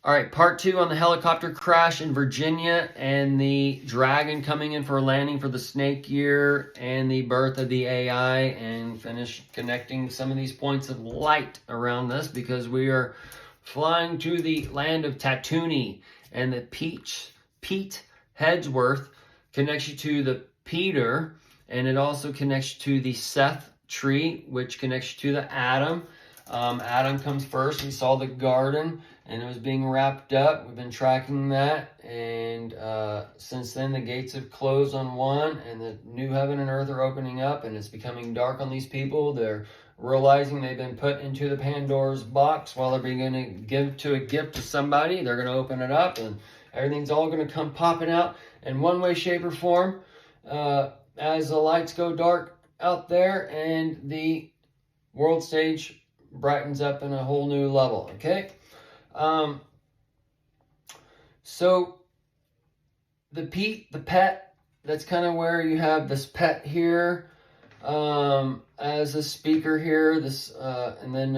All right, part 2 on the helicopter crash in Virginia and the Dragon coming in for a landing for the snake year and the birth of the AI, and finish connecting some of these points of light around this because we are flying to the land of Tatooine, and the Pete Headsworth connects you to the Peter, and it also connects you to the Seth tree, which connects you to the Adam. Adam comes first. We saw the garden and it was being wrapped up. We've been tracking that, and since then the gates have closed on one and the new heaven and earth are opening up, and it's becoming dark on these people. They're realizing they've been put into the Pandora's box while they're going to give a gift to somebody. They're going to open it up and everything's all going to come popping out in one way, shape, or form as the lights go dark out there and the world stage brightens up in a whole new level. Okay, so the pet, that's kind of where you have this pet here as a speaker here, this and then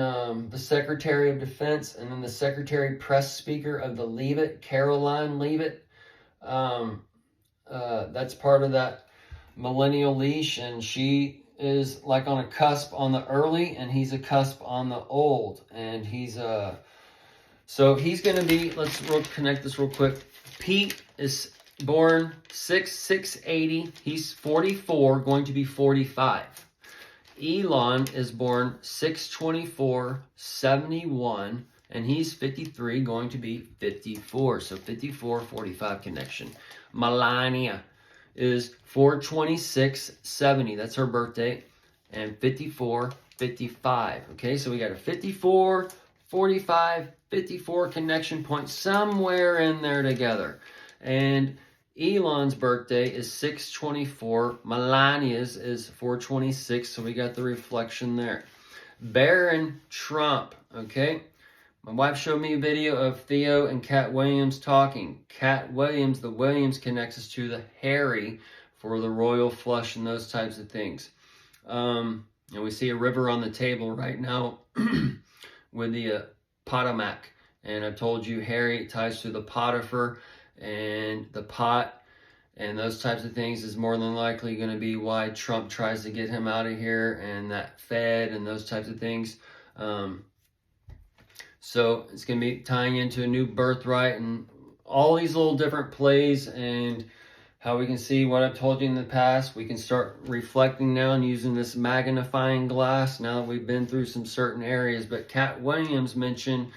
the Secretary of Defense, and then the Secretary Press Speaker of the Leavitt, Caroline Leavitt. That's part of that millennial leash, and she is like on a cusp on the early, and he's a cusp on the old, and he's so he's going to be, let's connect this real quick. Pete is born 6/6/80. He's 44, going to be 45. Elon is born 6/24/71, and he's 53, going to be 54. So 54-45 connection. Melania is 4/26/70. That's her birthday. And 54-55. Okay, so we got a 54, 45, 54 connection point somewhere in there together. And Elon's birthday is 6/24. Melania's is 4/26. So we got the reflection there. Baron Trump. Okay. My wife showed me a video of Theo and Cat Williams talking. Cat Williams, the Williams connects us to the Harry for the royal flush and those types of things. And we see a river on the table right now with the Potomac. And I've told you Harry ties to the Potiphar, and the pot and those types of things is more than likely going to be why Trump tries to get him out of here, and that Fed and those types of things. So it's going to be tying into a new birthright and all these little different plays, and how we can see what I've told you in the past. We can start reflecting now and using this magnifying glass now that we've been through some certain areas. But Cat Williams mentioned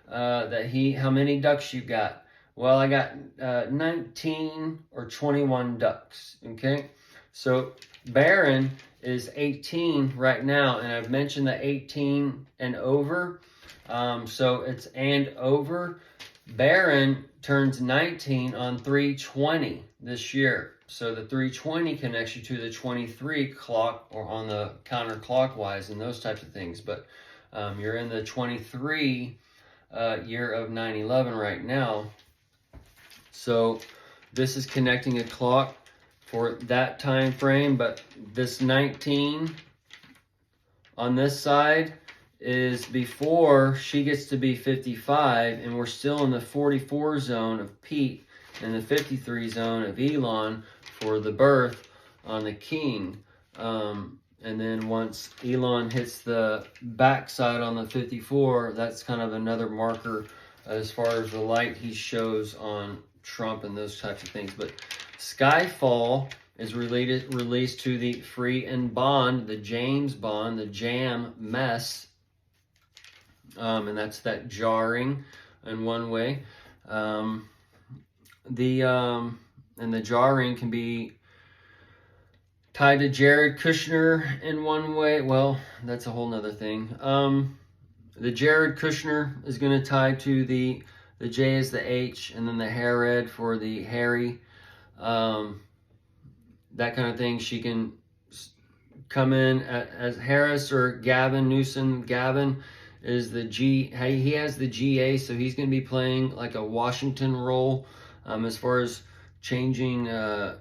that how many ducks you got? Well, I got 19 or 21 ducks. Okay, so Baron is 18 right now, and I've mentioned the 18 and over. So it's and over. Baron turns 19 on 3/20 this year. So the 3/20 connects you to the 23 clock, or on the counterclockwise and those types of things. But you're in the 23 year of 9/11 right now. So this is connecting a clock for that time frame, but this 19 on this side is before she gets to be 55, and we're still in the 44 zone of Pete and the 53 zone of Elon for the birth on the king. And then once Elon hits the backside on the 54, that's kind of another marker as far as the light he shows on Trump and those types of things. But Skyfall is released to the Free and Bond, the James Bond, the Jam mess. And that's that jarring in one way. And the jarring can be tied to Jared Kushner in one way. Well, that's a whole nother thing. The Jared Kushner is going to tie to the J is the H, and then the Herod for the Harry. That kind of thing. She can come in as Harris or Gavin Newsom. Gavin is the G. He has the GA, so he's going to be playing like a Washington role as far as changing the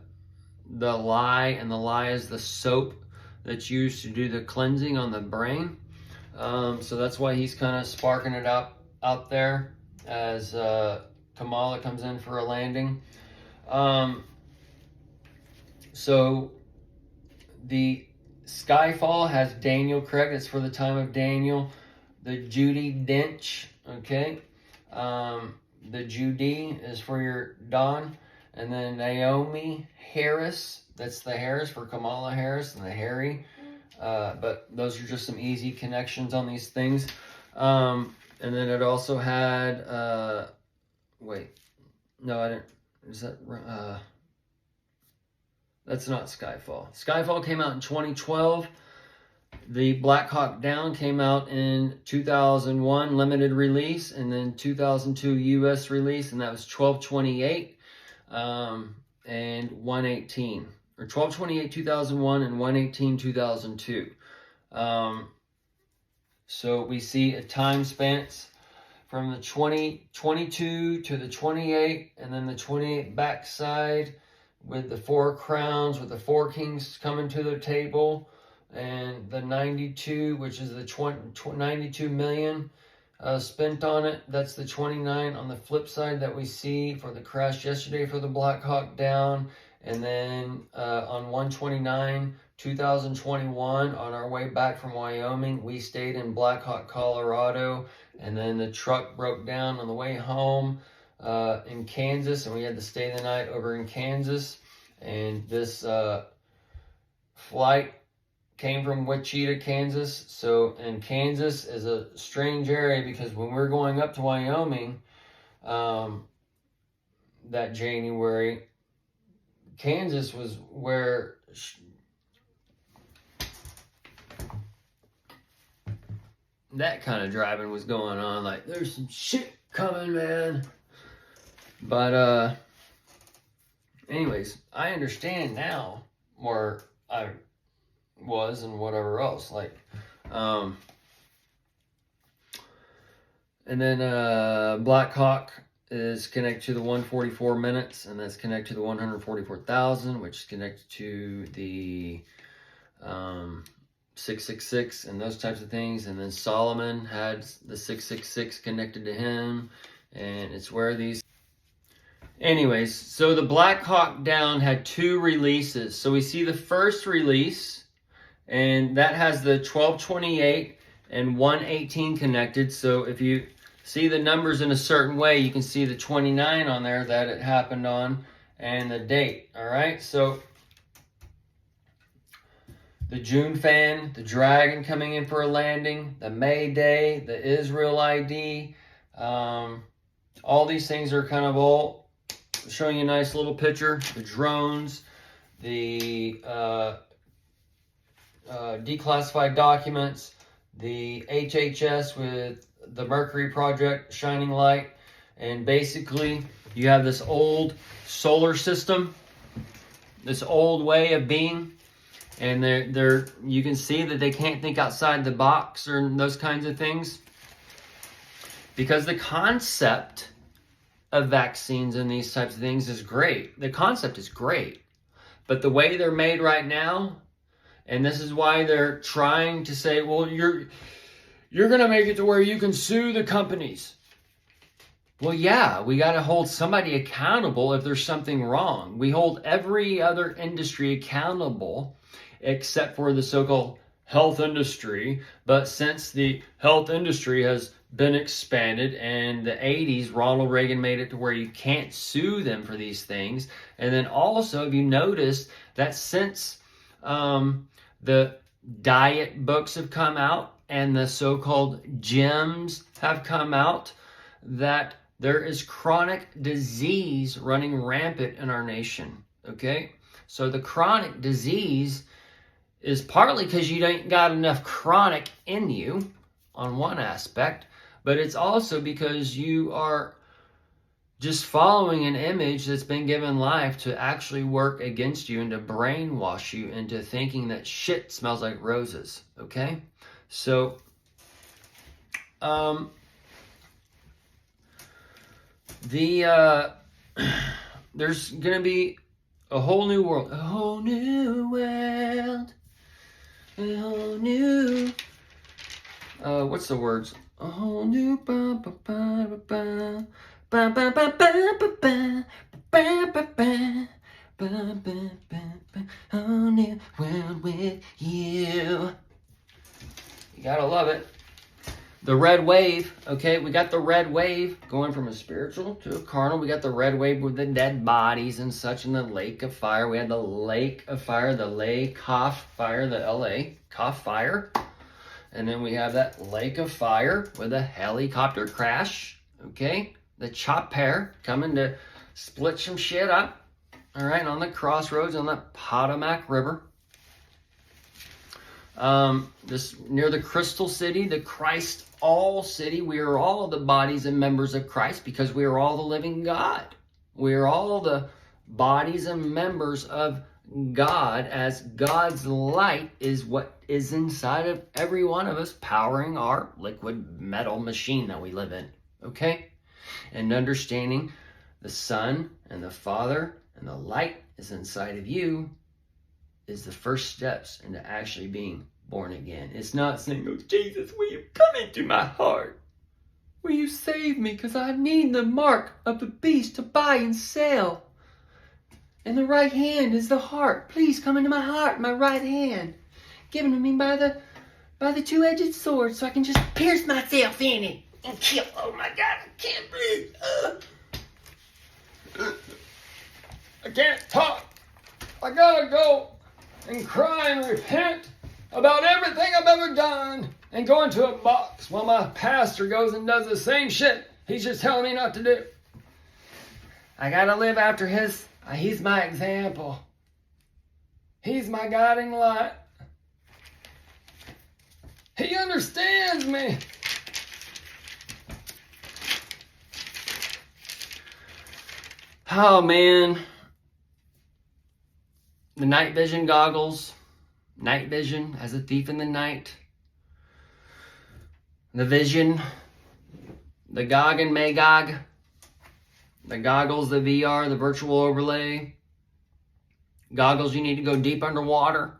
lye, and the lye is the soap that's used to do the cleansing on the brain. So that's why he's kind of sparking it up out there. as Kamala comes in for a landing. So the Skyfall has Daniel Craig. It's for the time of Daniel. The Judi Dench, okay. The Judy is for your Don. And then Naomi Harris. That's the Harris for Kamala Harris and the Harry. But those are just some easy connections on these things. And then it also had, wait, no, I didn't, is that, that's not Skyfall. Skyfall came out in 2012. The Black Hawk Down came out in 2001, limited release, and then 2002 US release, and that was 12/28 and 1/18. Or 12/28 2001 and 1/18 2002. So we see a time span from the 22 to the 28, and then the 28 backside with the 4 crowns, with the 4 kings coming to the table, and the 92, which is the 92 million spent on it. That's the 29 on the flip side that we see for the crash yesterday for the Black Hawk Down. And then on 1/29, 2021, on our way back from Wyoming, we stayed in Black Hawk, Colorado, and then the truck broke down on the way home in Kansas, and we had to stay the night over in Kansas. And this flight came from Wichita, Kansas. So, and Kansas is a strange area because when we're going up to Wyoming that January, Kansas was where that kind of driving was going on. Like, there's some shit coming, man. But anyways, I understand now where I was and whatever else. Like, and then Black Hawk is connected to the 144 minutes, and that's connected to the 144,000, which is connected to the 666 and those types of things. And then Solomon had the 666 connected to him, and it's where these. Anyways, so the Black Hawk Down had 2 releases. So we see the first release, and that has the 12/28 and 1/18 connected. So if you see the numbers in a certain way, you can see the 29 on there that it happened on and the date. All right, so the June fan, the Dragon coming in for a landing, the May Day, the Israel ID, all these things are kind of all showing you a nice little picture. The drones, the declassified documents, the HHS with the Mercury project, shining light, and basically you have this old solar system, this old way of being, and they're you can see that they can't think outside the box or those kinds of things, because the concept of vaccines and these types of things is great. The concept is great, but the way they're made right now, and this is why they're trying to say, well, you're going to make it to where you can sue the companies. Well, yeah, we got to hold somebody accountable if there's something wrong. We hold every other industry accountable except for the so-called health industry. But since the health industry has been expanded, and the 80s, Ronald Reagan made it to where you can't sue them for these things. And then also, if you notice that since the diet books have come out and the so-called gyms have come out, that there is chronic disease running rampant in our nation, okay? So the chronic disease is partly because you ain't got enough chronic in you on one aspect, but it's also because you are just following an image that's been given life to actually work against you and to brainwash you into thinking that shit smells like roses, okay? So, there's gonna be a whole new world, a whole new world, a whole new, what's the words? A whole new ba ba ba ba ba ba ba ba ba ba ba ba ba. Whole new world with you. You gotta love it. The red wave, okay, we got the red wave going from a spiritual to a carnal. We got the red wave with the dead bodies and such in the lake of fire. We had the lake of fire, the lake of fire, the LA, Kaf fire. And then we have that lake of fire with a helicopter crash, okay? The chopper coming to split some shit up, all right, on the crossroads on the Potomac River. This near the Crystal City, the Christ all city. We are all the bodies and members of Christ because we are all the living God. We are all the bodies and members of God, as God's light is what is inside of every one of us, powering our liquid metal machine that we live in. Okay? And understanding the Son and the Father and the light is inside of you is the first steps into actually being born again. It's not saying, oh, Jesus, will you come into my heart? Will you save me? Because I need the mark of the beast to buy and sell. And the right hand is the heart. Please come into my heart, my right hand. Given to me by the two-edged sword so I can just pierce myself in it and kill. Oh my God, I can't breathe. I can't talk. I gotta go and cry and repent about everything I've ever done and go into a box while my pastor goes and does the same shit he's just telling me not to do. I gotta live after he's my example. He's my guiding light. He understands me. Oh man. The night vision goggles. Night vision as a thief in the night. The vision. The Gog and Magog. The goggles, the VR, the virtual overlay. Goggles, you need to go deep underwater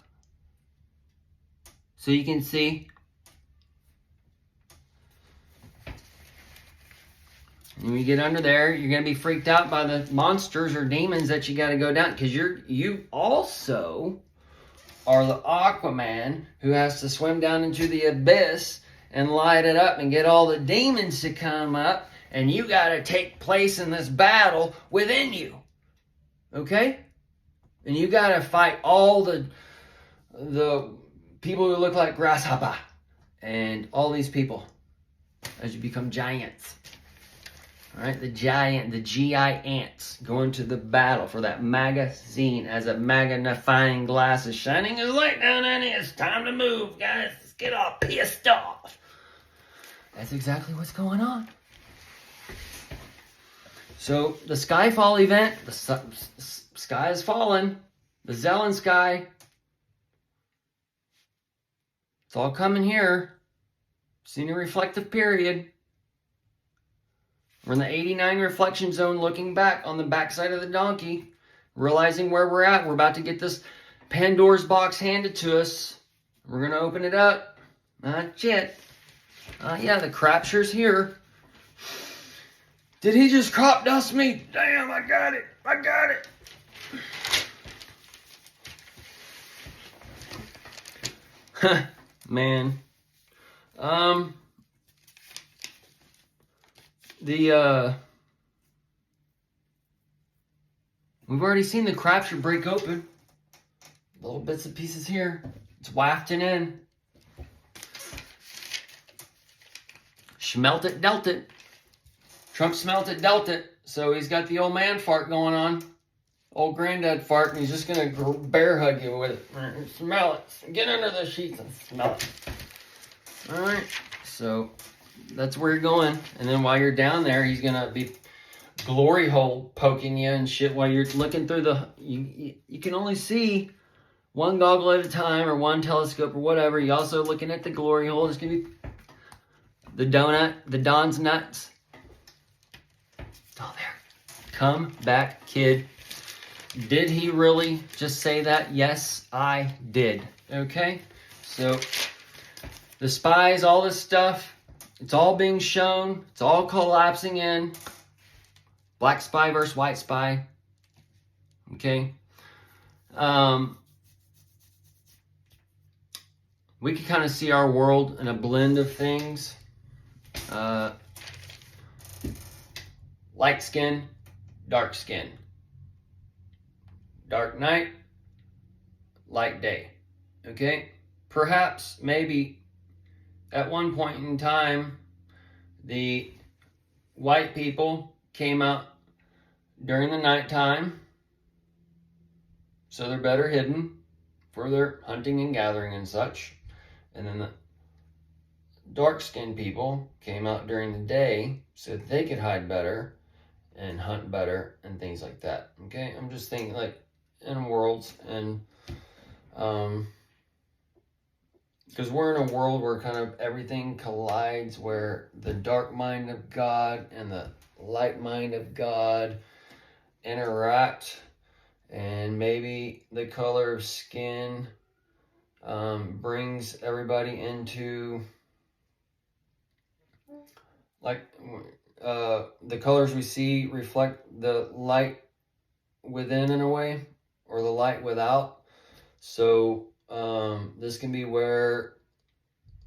so you can see. And when you get under there, you're going to be freaked out by the monsters or demons that you got to go down, because you also are the Aquaman who has to swim down into the abyss and light it up and get all the demons to come up. And you got to take place in this battle within you. Okay? And you got to fight all the people who look like grasshopper. And all these people as you become giants. All right? The GI ants going to the battle for that magazine as a magnifying glass is shining his light down on it. It's time to move, guys. Let's get all pissed off. That's exactly what's going on. So the Skyfall event, the sky is falling, the Zelen sky, it's all coming here. Seen a reflective period. We're in the 89 reflection zone, looking back on the backside of the donkey, realizing where we're at. We're about to get this Pandora's box handed to us. We're going to open it up. Not yet. Yeah, the crapture's here. Did he just crop dust me? Damn, I got it. I got it. Huh, man. We've already seen the crapture break open. Little bits and pieces here. It's wafting in. Smelt it, dealt it. Trump smelt it, dealt it. So he's got the old man fart going on. Old granddad fart, and he's just going to bear hug you with it. Smell it. Get under the sheets and smell it. All right. So that's where you're going. And then while you're down there, he's going to be glory hole poking you and shit while you're looking through the... You can only see one goggle at a time or one telescope or whatever. You're also looking at the glory hole. It's going to be the donut, the Don's nuts. Oh, there. Come back, kid. Did he really just say that? Yes, I did. Okay? So, the spies, all this stuff, It's all being shown. It's all collapsing in. Black spy versus white spy. Okay. We can kind of see our world in a blend of things. Light skin, dark skin. Dark night, light day. Okay? Perhaps, maybe, at one point in time, the white people came out during the nighttime, so they're better hidden for their hunting and gathering and such. And then the dark-skinned people came out during the day so that they could hide better and hunt better and things like that. Okay? I'm just thinking like in worlds, and because we're in a world where kind of everything collides, where the dark mind of God and the light mind of God interact, and maybe the color of skin brings everybody into, like, the colors we see reflect the light within in a way, or the light without. So this can be where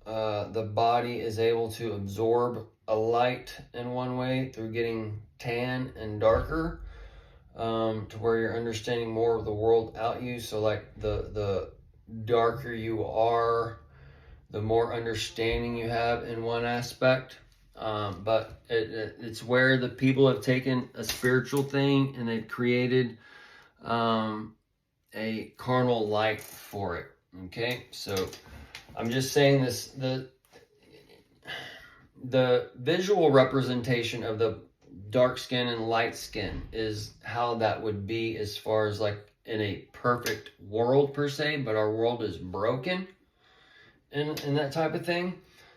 the body is able to absorb a light in one way through getting tan and darker, to where you're understanding more of the world out you. So like the darker you are, the more understanding you have in one aspect. But it's where the people have taken a spiritual thing and they've created a carnal light for it. Okay, so I'm just saying this, the visual representation of the dark skin and light skin is how that would be as far as like in a perfect world per se, but our world is broken in that type of thing.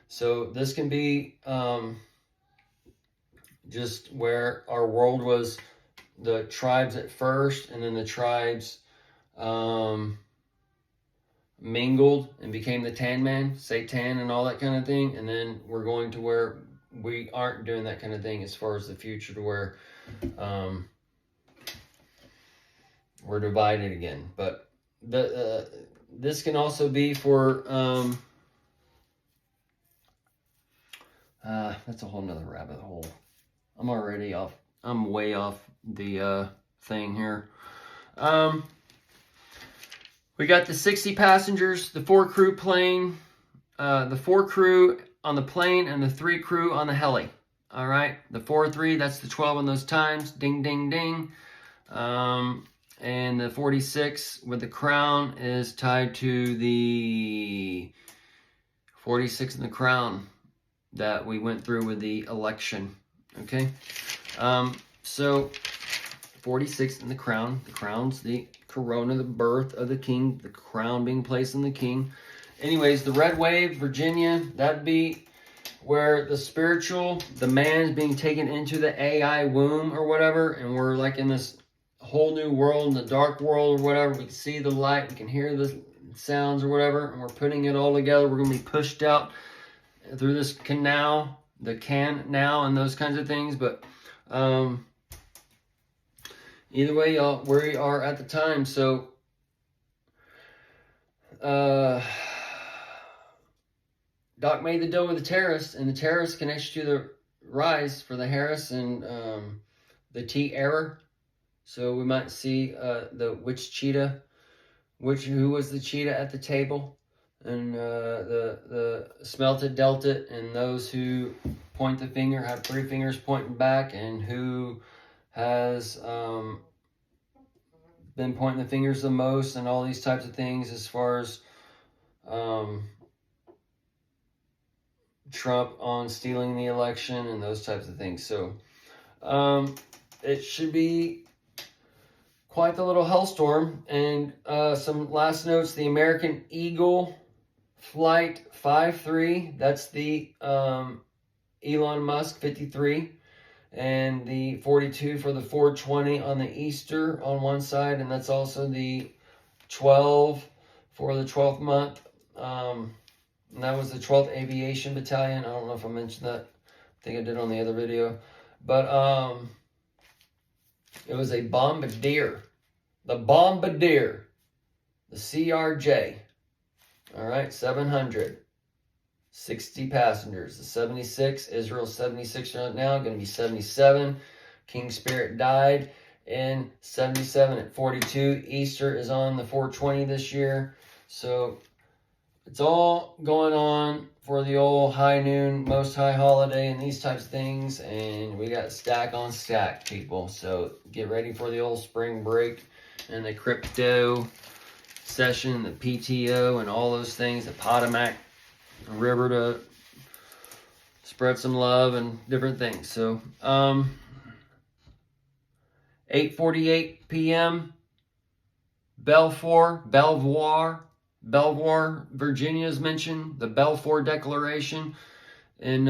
So this can be just where our world was the tribes at first, and then the tribes mingled and became the tan man, Satan and all that kind of thing. And then we're going to where we aren't doing that kind of thing as far as the future, to where we're divided again. But this can also be for that's a whole nother rabbit hole. I'm already off. I'm way off the thing here. We got the 60 passengers, the 4 crew plane, the 4 crew on the plane, and the 3 crew on the heli. All right, the 4-3, that's the 12 on those times. Ding, ding, ding. And the 46 with the crown is tied to the 46 in the crown that we went through with the election. Okay, so 46 in the crown. The crown's the corona, the birth of the king, the crown being placed on the king. Anyways, the red wave, Virginia, that'd be where the spiritual, the man is being taken into the AI womb or whatever, and we're like in this whole new world, in the dark world or whatever. We can see the light, we can hear the sounds or whatever, and we're putting it all together. We're going to be pushed out through this canal, the canal, and those kinds of things. But either way, y'all, where we are at the time. So Doc made the deal with the terrorists, and the terrorists connected to the rise for the Harris and the T error. So we might see the which cheetah, who was the cheetah at the table, and the smelt it, dealt it, and those who point the finger have 3 fingers pointing back, and who has been pointing the fingers the most, and all these types of things as far as Trump on stealing the election and those types of things. So it should be quite the little hellstorm. And some last notes: the American Eagle Flight 53, that's the Elon Musk 53, and the 42 for the 420 on the Easter on one side, and that's also the 12 for the 12th month. And that was the 12th Aviation Battalion. I don't know if I mentioned that. I think I did on the other video. But it was a bombardier. The bombardier. The CRJ. All right, 700. 60 passengers. The 76, Israel 76 right now, going to be 77. King Spirit died in 77 at 42. Easter is on the 420 this year. So it's all going on for the old high noon, most high holiday and these types of things. And we got stack on stack, people. So get ready for the old spring break and the crypto session, the PTO and all those things, the Potomac River to spread some love and different things. So 8:48 p.m. Belvoir, Virginia is mentioned. The Balfour Declaration in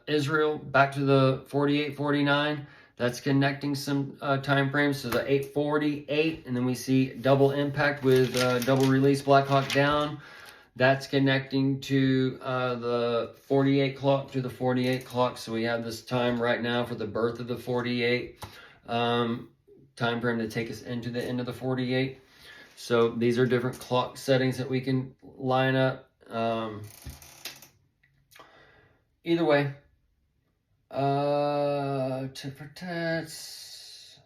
Israel, back to the 48-49. That's connecting some time frames. So the 8:48, and then we see double impact with double release Black Hawk Down. That's connecting to the 48 clock to the 48 clock. So we have this time right now for the birth of the 48 time frame to take us into the end of the 48. So these are different clock settings that we can line up. Either way, tit for tats,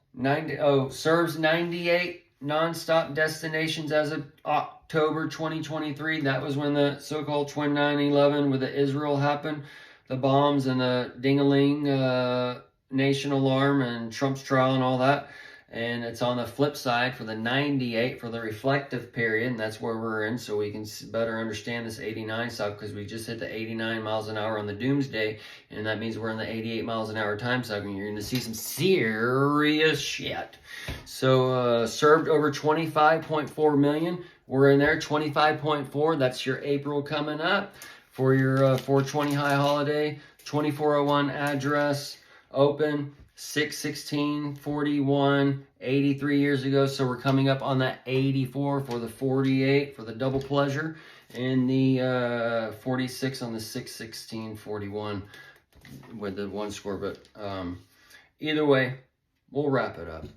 serves 98 non-stop destinations as of October 2023. That was when the so-called Twin 9/11 with the Israel happened, the bombs and the ding-a-ling nation alarm and Trump's trial and all that. And it's on the flip side for the 98 for the reflective period, and that's where we're in, so we can better understand this 89 stuff, because we just hit the 89 miles an hour on the doomsday, and that means we're in the 88 miles an hour time cycle, and you're going to see some serious shit. So served over 25.4 million. We're in there, 25.4. That's your April coming up for your 420 high holiday. 2401 address, open. 6/16/41, 83 years ago. So we're coming up on that 84 for the 48 for the double pleasure, and the 46 on the 6/16/41 with the one score. But either way, we'll wrap it up.